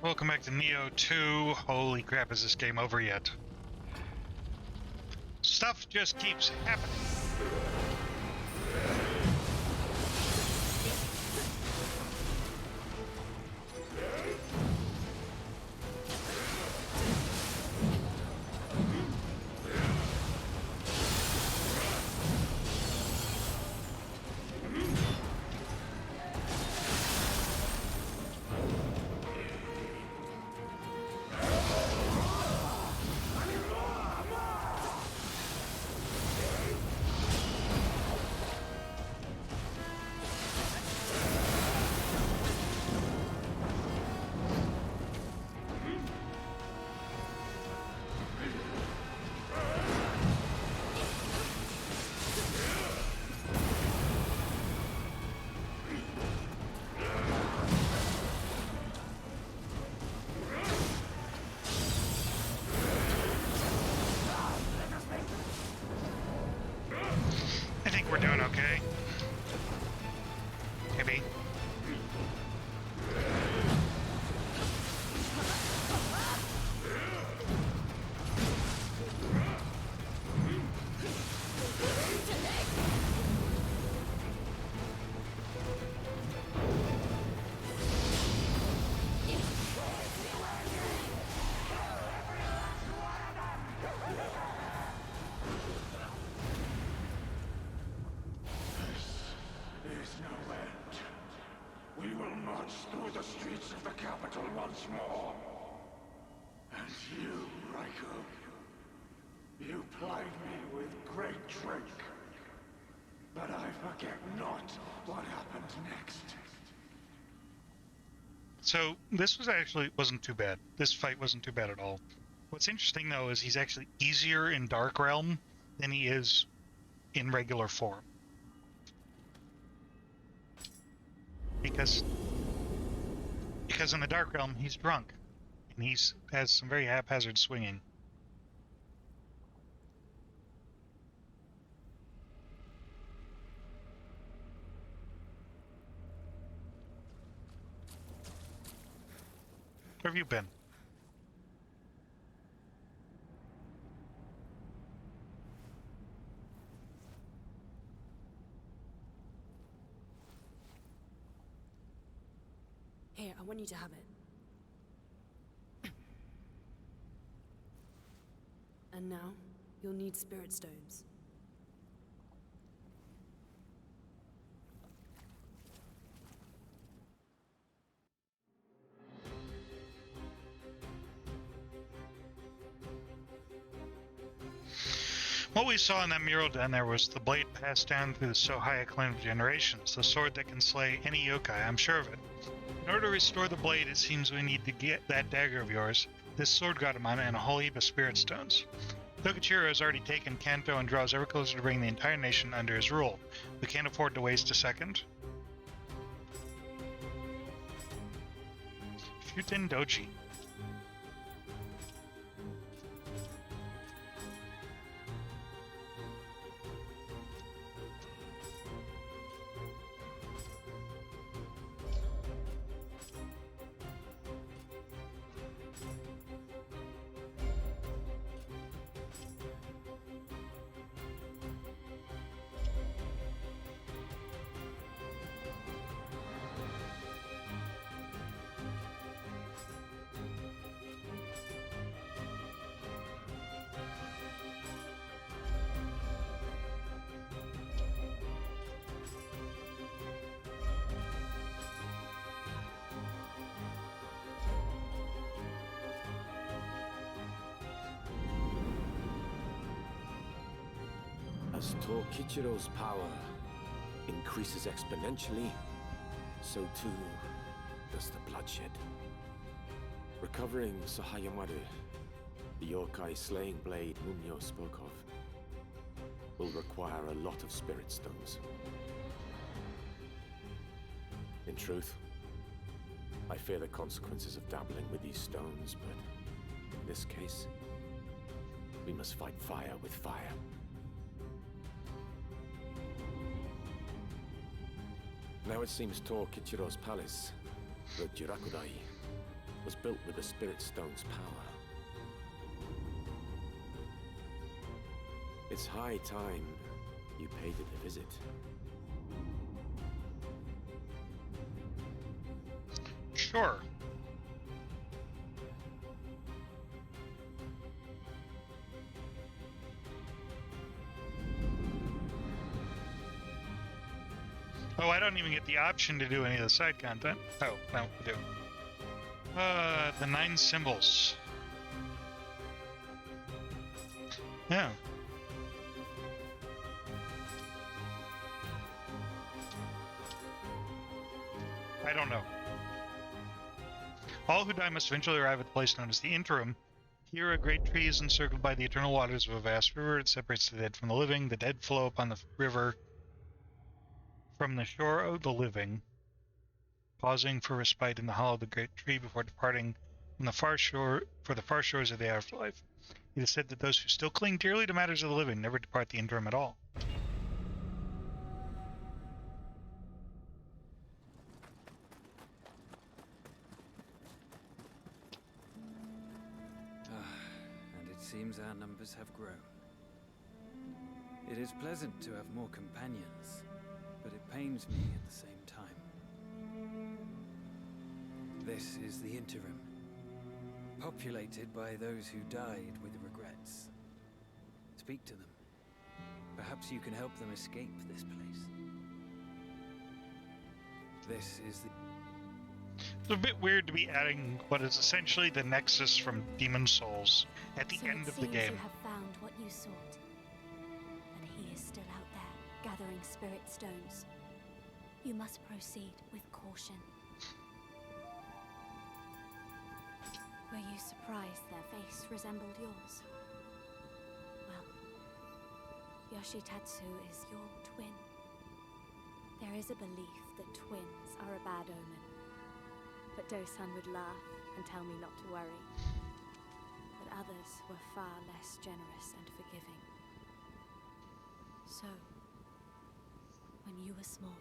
Welcome back to Neo 2. Holy crap, is this game over yet? Stuff just keeps happening. I think we're doing okay. Maybe. There's no end. We will march through the streets of the capital once more. And you, Raiko, you plied me with great trick. But I forget not what happened next. So this wasn't too bad. This fight wasn't too bad at all. What's interesting though is he's actually easier in Dark Realm than he is in regular form. Because in the Dark Realm he's drunk and has some very haphazard swinging. Where have you been? Here, I want you to have it. And now, you'll need spirit stones. What we saw in that mural down there was the blade passed down through the so high acclaim of generations, the sword that can slay any yokai, I'm sure of it. In order to restore the blade, it seems we need to get that dagger of yours, this sword Gatomana, and a whole heap of spirit stones. Tokichiro has already taken Kanto and draws ever closer to bringing the entire nation under his rule. We can't afford to waste a second. Shuten Doji. As Tokichiro's power increases exponentially, so too does the bloodshed. Recovering Sahayamaru, the yokai slaying blade Mumyo spoke of, will require a lot of spirit stones. In truth, I fear the consequences of dabbling with these stones, but in this case, we must fight fire with fire. Now it seems Tokichiro's palace, the Jirakudai, was built with the Spirit Stone's power. It's high time you paid it a visit. Sure. Oh, I don't even get the option to do any of the side content. Oh, no, we do. The 9 symbols. Yeah. I don't know. All who die must eventually arrive at the place known as the interim. Here, a great tree is encircled by the eternal waters of a vast river. It separates the dead from the living. The dead flow upon the river from the shore of the living, pausing for respite in the hollow of the great tree before departing from the far shore for the far shores of the afterlife. It is said that those who still cling dearly to matters of the living never depart the interim at all. And it seems our numbers have grown. It is pleasant to have more companions, but it pains me at the same time. This is the interim, populated by those who died with regrets. Speak to them. Perhaps you can help them escape this place. This is the... It's a bit weird to be adding what is essentially the nexus from Demon Souls at the end of the game. You have found what you sought, and he is still out there, gathering spirit stones. You must proceed with caution. Were you surprised their face resembled yours? Well, Yoshitatsu is your twin. There is a belief that twins are a bad omen. But Do-san would laugh and tell me not to worry. But others were far less generous and forgiving. So, when you were small,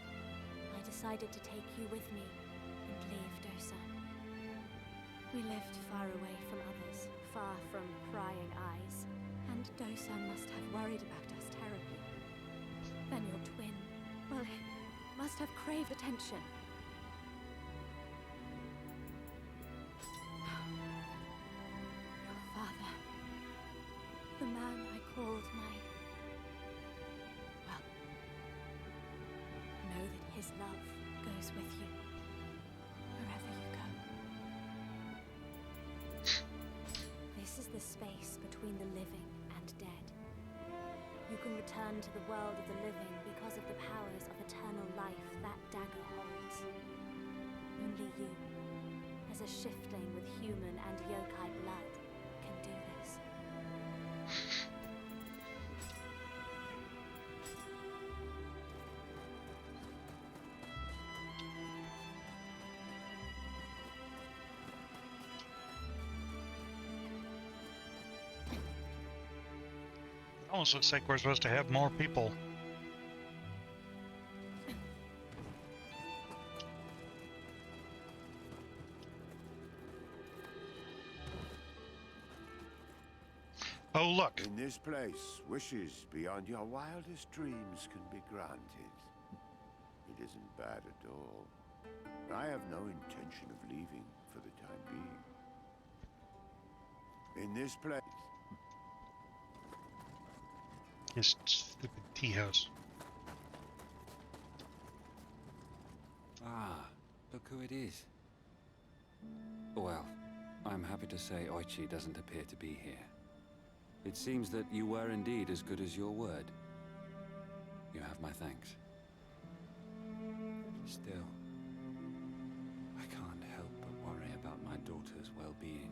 I decided to take you with me and leave Do-san. We lived far away from others, far from prying eyes, and Do-san must have worried about us terribly. Then your twin, well, it must have craved attention. Your father, the man I called my... well, know that his love goes with you, wherever you go. This is the space between the living and dead. You can return to the world of the living because of the powers of eternal life that dagger holds. Only you, as a shiftling with human and yokai blood, can do this. Almost looks like we're supposed to have more people. Oh, look. In this place, wishes beyond your wildest dreams can be granted. It isn't bad at all. I have no intention of leaving for the time being. In this place... His stupid tea house. Ah, look who it is. Well, I'm happy to say Oichi doesn't appear to be here. It seems that you were indeed as good as your word. You have my thanks. Still, I can't help but worry about my daughter's well-being.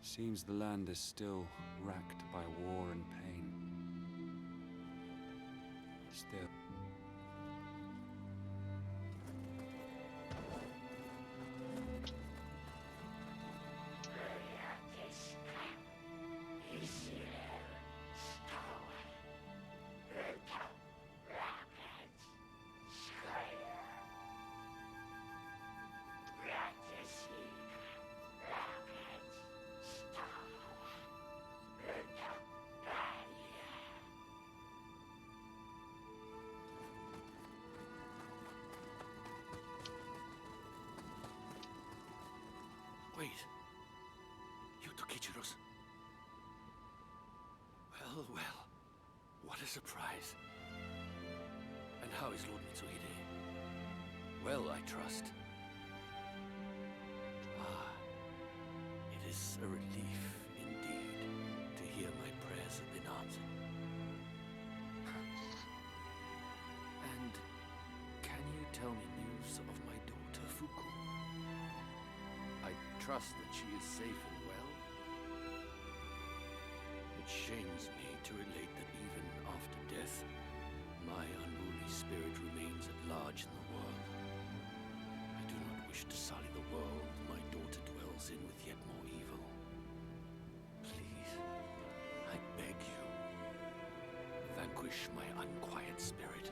Seems the land is still racked by war and pain. Still... Wait. You took Ichiro's? Well, well. What a surprise. And how is Lord Mitsuhide? Well, I trust. Ah. It is a relief, indeed, to hear my prayers have been answered. And can you tell me news of my daughter, Fuku? I trust that she is safe and well. It shames me to relate that even after death, my unruly spirit remains at large in the world. I do not wish to sully the world my daughter dwells in with yet more evil. Please, I beg you, vanquish my unquiet spirit.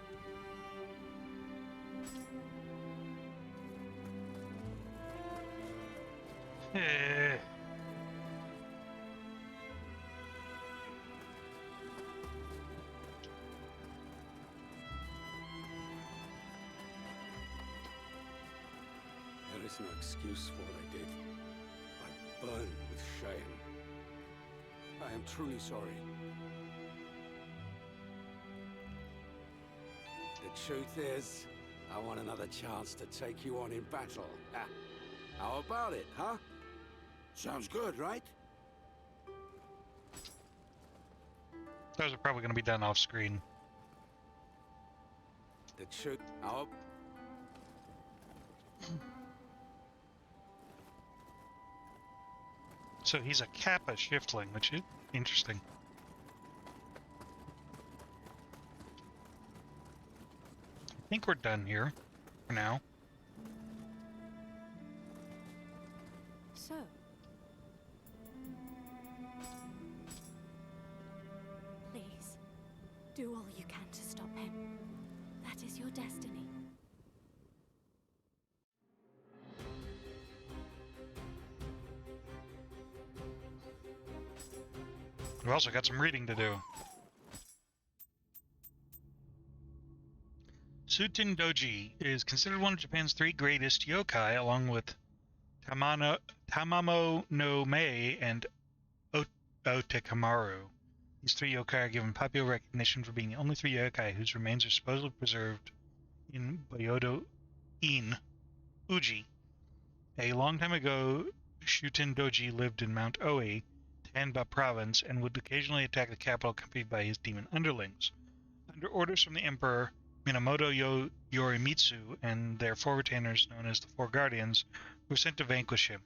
Eh. There is no excuse for what I did. I burn with shame. I am truly sorry. The truth is, I want another chance to take you on in battle. Ha. How about it, huh? Sounds good, right? Those are probably going to be done off screen. The truth. How? So he's a Kappa shiftling, which is interesting. I think we're done here for now. So, please, do all you can to stop him. That is your destiny. We've also got some reading to do. Shuten Doji is considered one of Japan's 3 greatest yokai, along with Tamamo no Mei and Otekamaru. These 3 yokai are given popular recognition for being the only 3 yokai whose remains are supposedly preserved in Byodo-in, Uji. A long time ago, Shuten Doji lived in Mount Oi, Tanba province, and would occasionally attack the capital accompanied by his demon underlings. Under orders from the Emperor, Minamoto Yorimitsu and their 4 retainers, known as the 4 Guardians, were sent to vanquish him.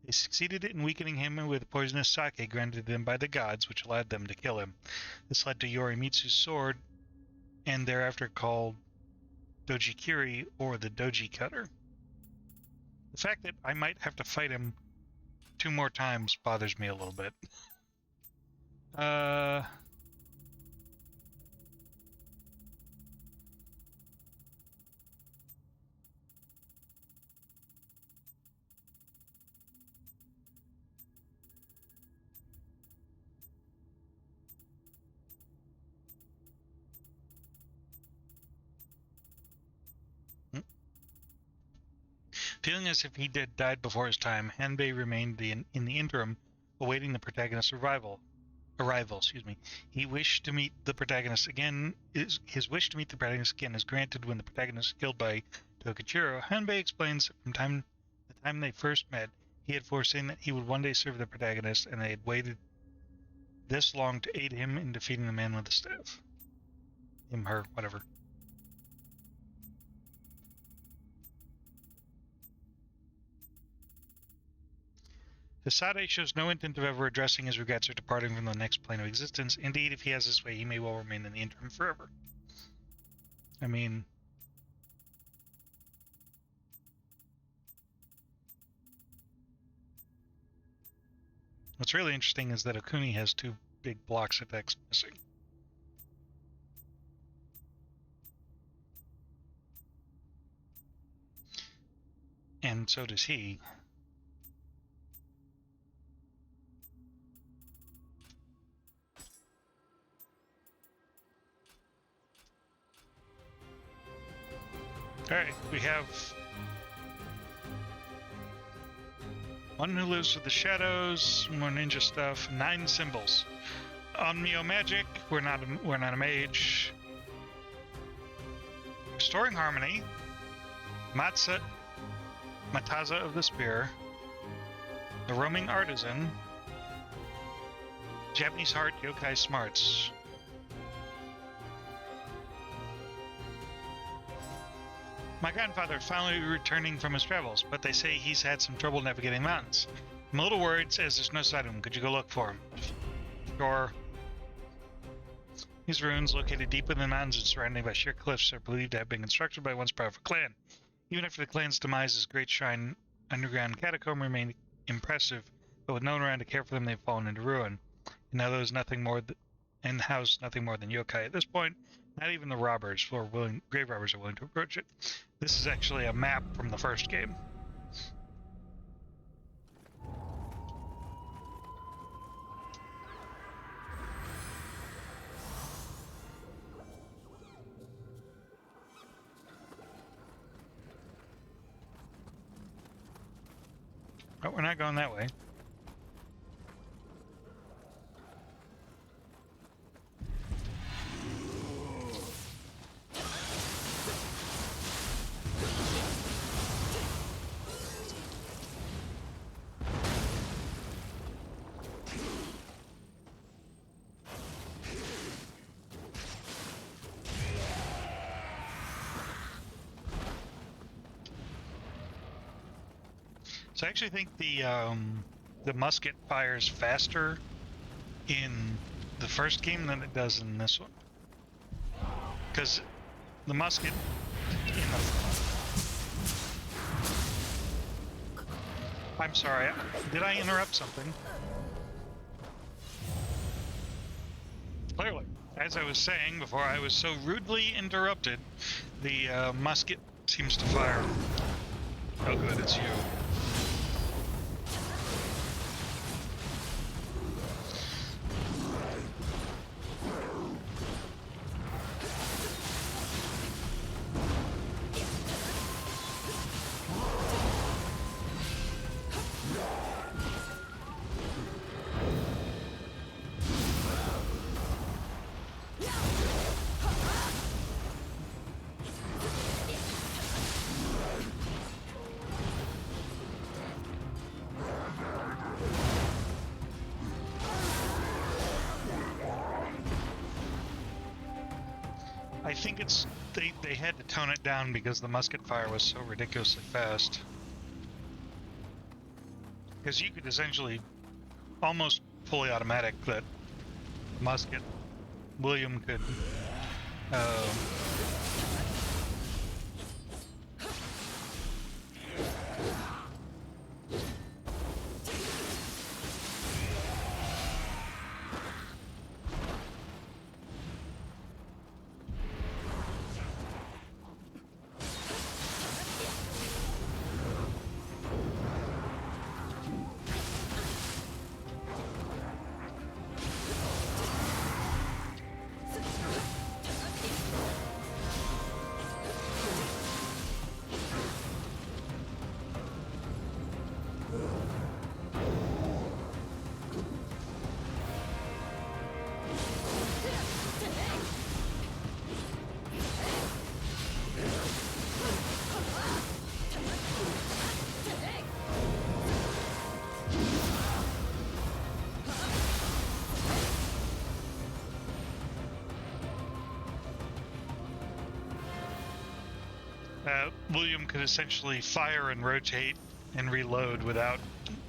They succeeded in weakening him with poisonous sake granted them by the gods, which allowed them to kill him. This led to Yorimitsu's sword, and thereafter called Dojikiri, or the Doji Cutter. The fact that I might have to fight him 2 more times bothers me a little bit. Feeling as if he died before his time, Hanbei remained in the interim, awaiting the protagonist's arrival. He wished to meet the protagonist again. His wish to meet the protagonist again is granted when the protagonist is killed by Tokichiro. Hanbei explains that from the time they first met, he had foreseen that he would one day serve the protagonist, and they had waited this long to aid him in defeating the man with the staff. Him, her, whatever. Hisade shows no intent of ever addressing his regrets or departing from the next plane of existence. Indeed, if he has his way, he may well remain in the interim forever. I mean, what's really interesting is that Okuni has 2 big blocks of text missing. And so does he. Alright, we have One who lives with the shadows, more ninja stuff, 9 symbols. Omnio magic, we're not a mage. Restoring harmony, Mataza of the spear, the roaming artisan, Japanese heart, yokai smarts. My grandfather finally returning from his travels, but they say he's had some trouble navigating mountains. I'm a little worried as there's no sight of him. Could you go look for him? Sure. These ruins, located deep in the mountains and surrounded by sheer cliffs, are believed to have been constructed by once powerful clan. Even after the clan's demise, this great shrine underground catacomb remained impressive, but with no one around to care for them, they've fallen into ruin. And now there's nothing more and house nothing more than yokai. At this point, not even the robbers, grave robbers, are willing to approach it. This is actually a map from the first game. But we're not going that way. So I actually think the musket fires faster in the first game than it does in this one, because the musket in the... I'm sorry, did I interrupt something? Clearly, as I was saying before I was so rudely interrupted, the musket seems to fire. Oh good, it's you. I think it's they had to tone it down because the musket fire was so ridiculously fast. Because you could essentially almost fully automatic that musket. William could William could essentially fire and rotate and reload without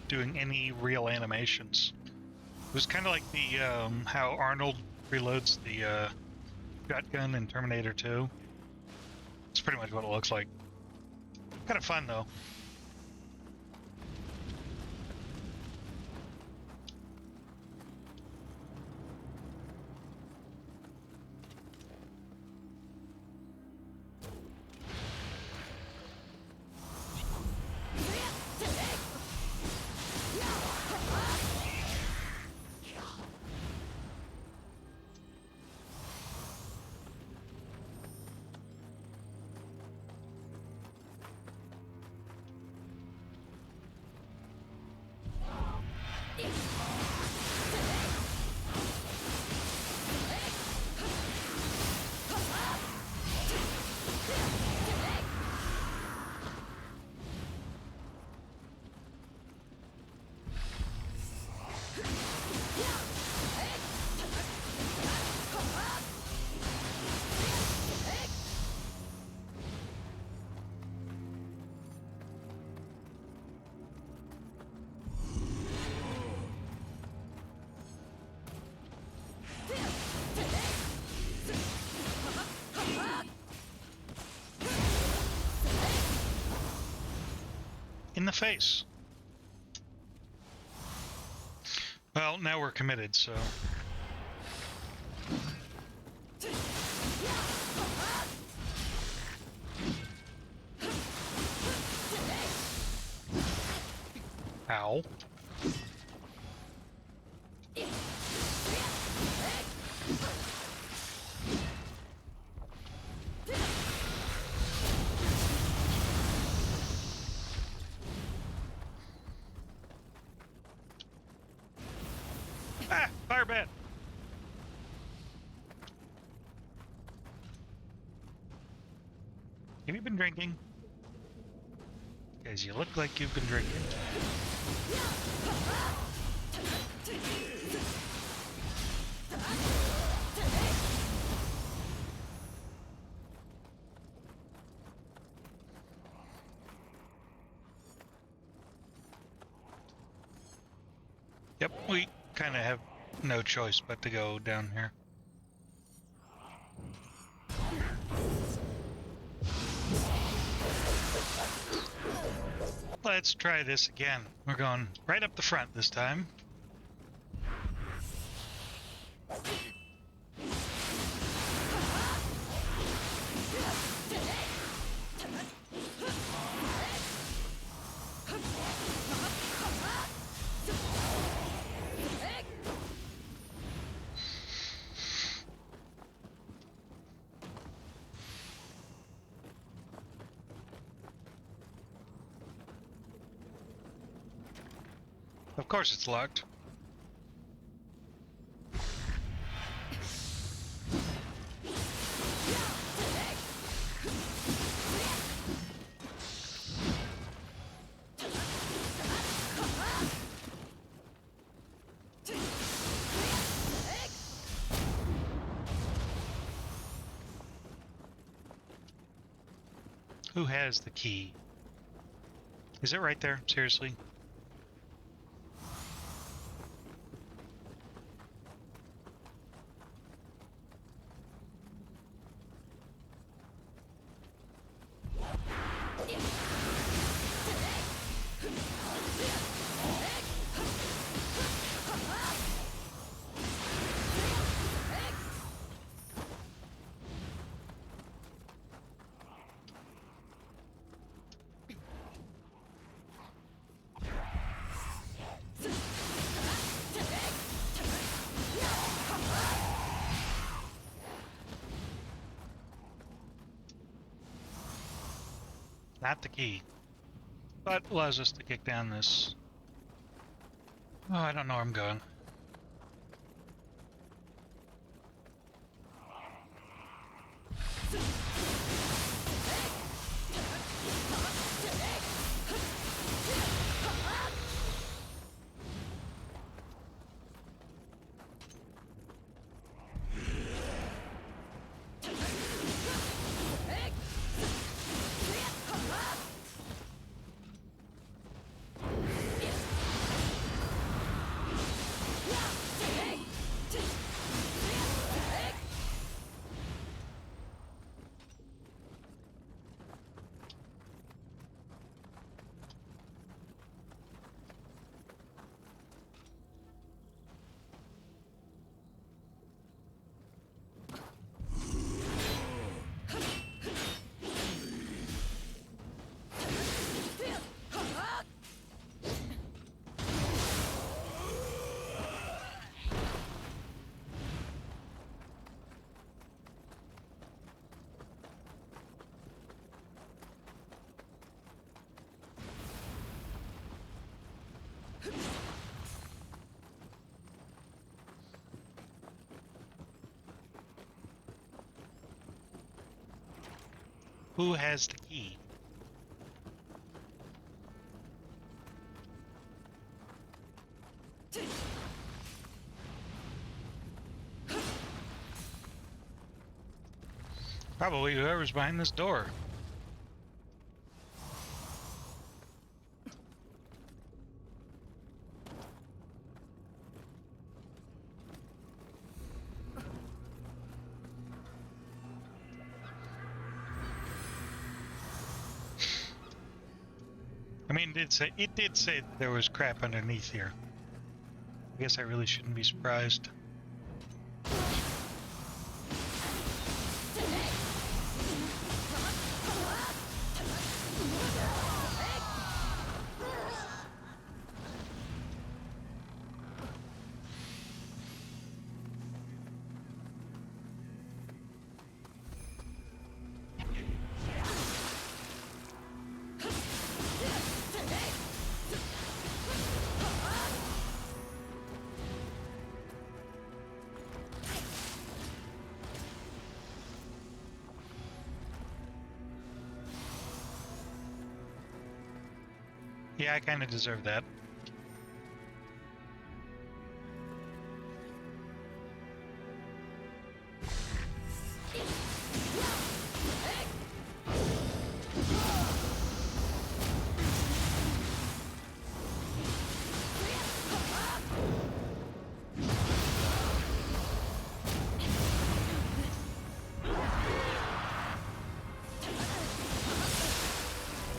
doing any real animations. It was kind of like the how Arnold reloads the shotgun in Terminator 2. It's pretty much what it looks like. Kind of fun though. in the face. Well, now we're committed, so... Ow. Ah! Fire bat! Have you been drinking? Guys, you look like you've been drinking. Yep, we kind of have no choice but to go down here. Let's try this again. We're going right up the front this time. Of course it's locked. Who has the key? Is it right there? Seriously? Not the key, but allows us to kick down this. Oh, I don't know where I'm going. Who has the key? Probably whoever's behind this door. I mean, it did say that there was crap underneath here. I guess I really shouldn't be surprised. Yeah, I kind of deserve that.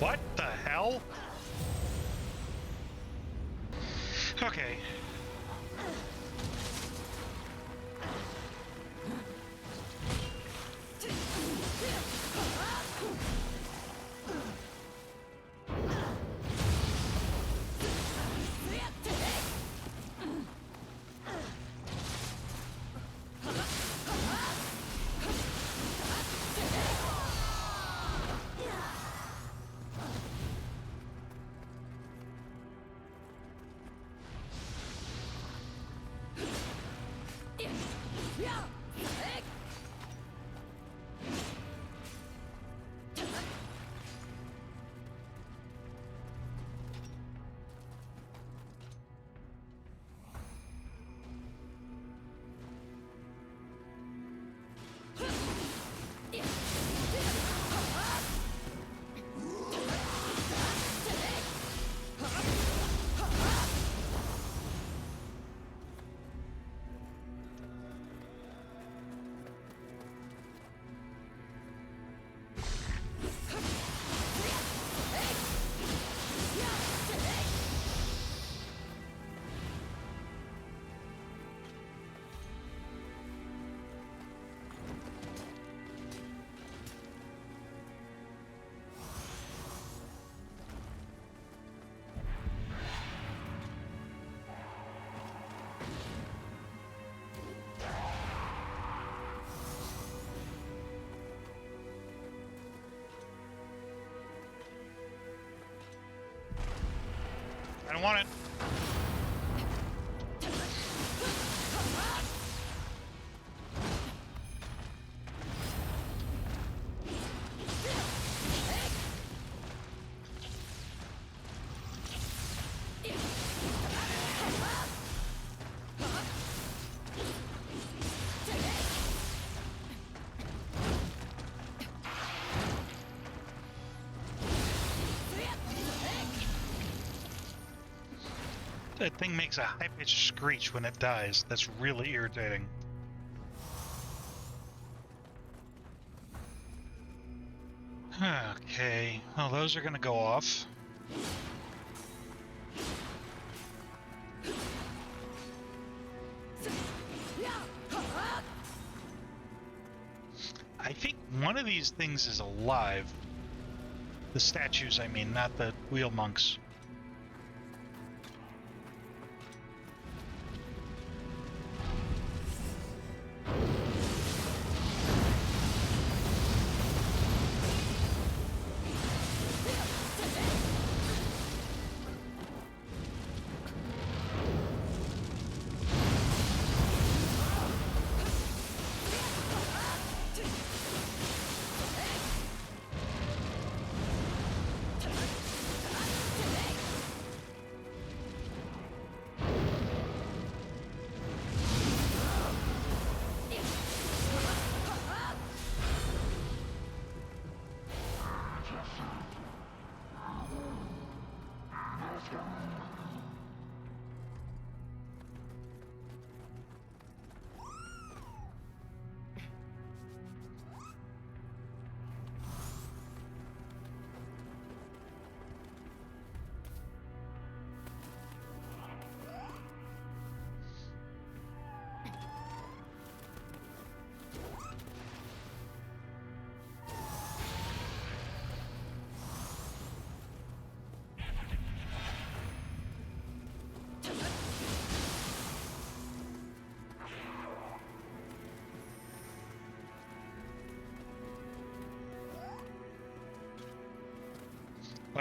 What the hell? Okay. I don't want it. That thing makes a high-pitched screech when it dies. That's really irritating. Okay, well, those are gonna go off. I think one of these things is alive. The statues, I mean, not the wheel monks.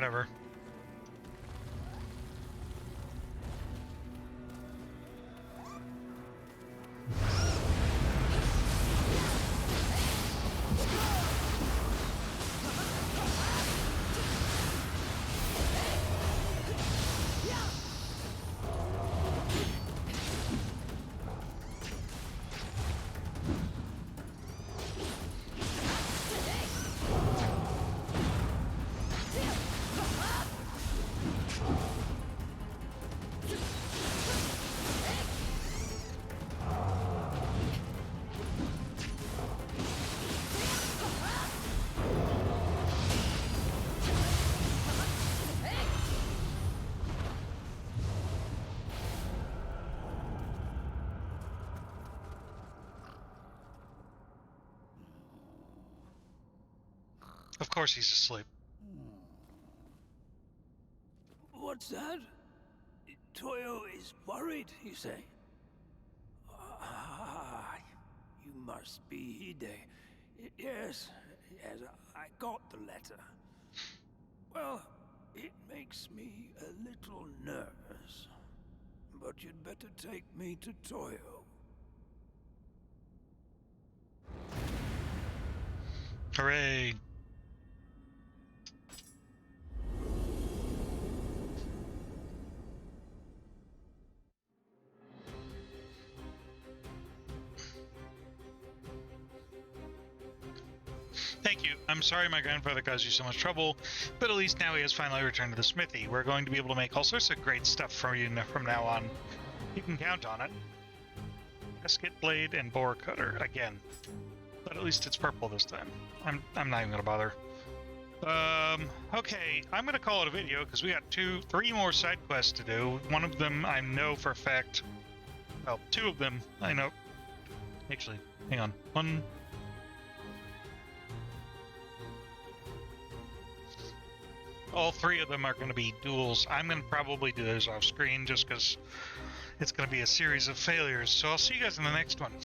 Whatever. Of course he's asleep. What's that? Toyo is worried, you say? Ah, you must be Hide. Yes, I got the letter. Well, it makes me a little nervous. But you'd better take me to Toyo. Hooray. Thank you. I'm sorry my grandfather caused you so much trouble, but at least now he has finally returned to the smithy. We're going to be able to make all sorts of great stuff for you from now on. You can count on it. Casket blade and boar cutter again, but at least it's purple this time. I'm not even gonna bother. Okay, I'm gonna call it a video because we got three more side quests to do. One of them I know for a fact. Well, two of them I know. Actually, hang on. One. All three of them are going to be duels. I'm going to probably do those off screen just because it's going to be a series of failures. So I'll see you guys in the next one.